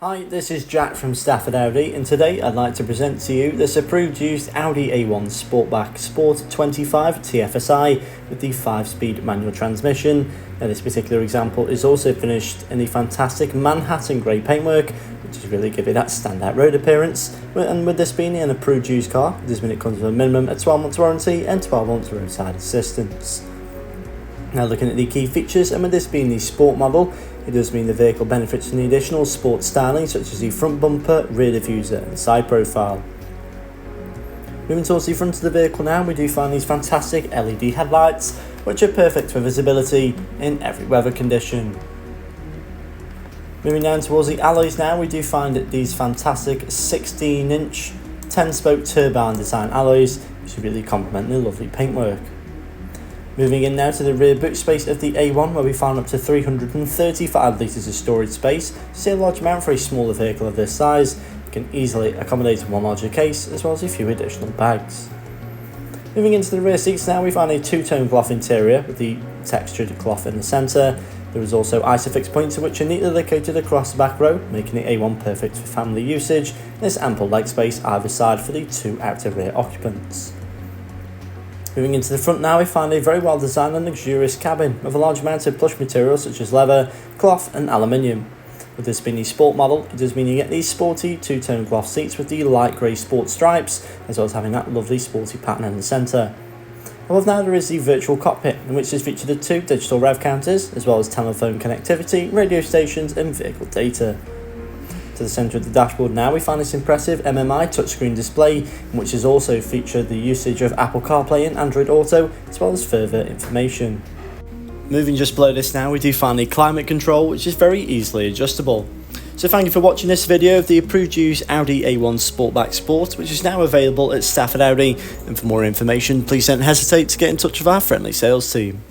Hi, this is Jack from Stafford Audi, and today I'd like to present to you this approved used Audi A1 Sportback Sport 25 TFSI with the 5-speed manual transmission. Now this particular example is also finished in the fantastic Manhattan grey paintwork, which is really giving that standout road appearance. And with this being an approved used car, this minute comes with a minimum of 12 months warranty and 12 months roadside assistance. Now looking at the key features, and with this being the sport model, it does mean the vehicle benefits from the additional sport styling such as the front bumper, rear diffuser and side profile. Moving towards the front of the vehicle now, we do find these fantastic LED headlights which are perfect for visibility in every weather condition. Moving down towards the alloys now, we do find these fantastic 16-inch 10-spoke turbine design alloys which really complement the lovely paintwork. Moving in now to the rear boot space of the A1, where we find up to 335 litres of storage space, still a large amount for a smaller vehicle of this size. You can easily accommodate one larger case as well as a few additional bags. Moving into the rear seats now, we find a two-tone cloth interior with the textured cloth in the centre. There is also Isofix points which are neatly located across the back row, making the A1 perfect for family usage, and there's ample leg space either side for the two outer rear occupants. Moving into the front now, we find a very well designed and luxurious cabin with a large amount of plush materials such as leather, cloth and aluminium. With this being the sport model, it does mean you get these sporty two-tone cloth seats with the light grey sport stripes, as well as having that lovely sporty pattern in the centre. Above now there is the virtual cockpit, in which is featured 2 digital rev counters, as well as telephone connectivity, radio stations and vehicle data. To the centre of the dashboard now, we find this impressive MMI touchscreen display, in which is also featured the usage of Apple CarPlay and Android Auto, as well as further information. Moving just below this now, we do find the climate control, which is very easily adjustable. So thank you for watching this video of the approved used Audi A1 Sportback Sport, which is now available at Stafford Audi, and for more information please don't hesitate to get in touch with our friendly sales team.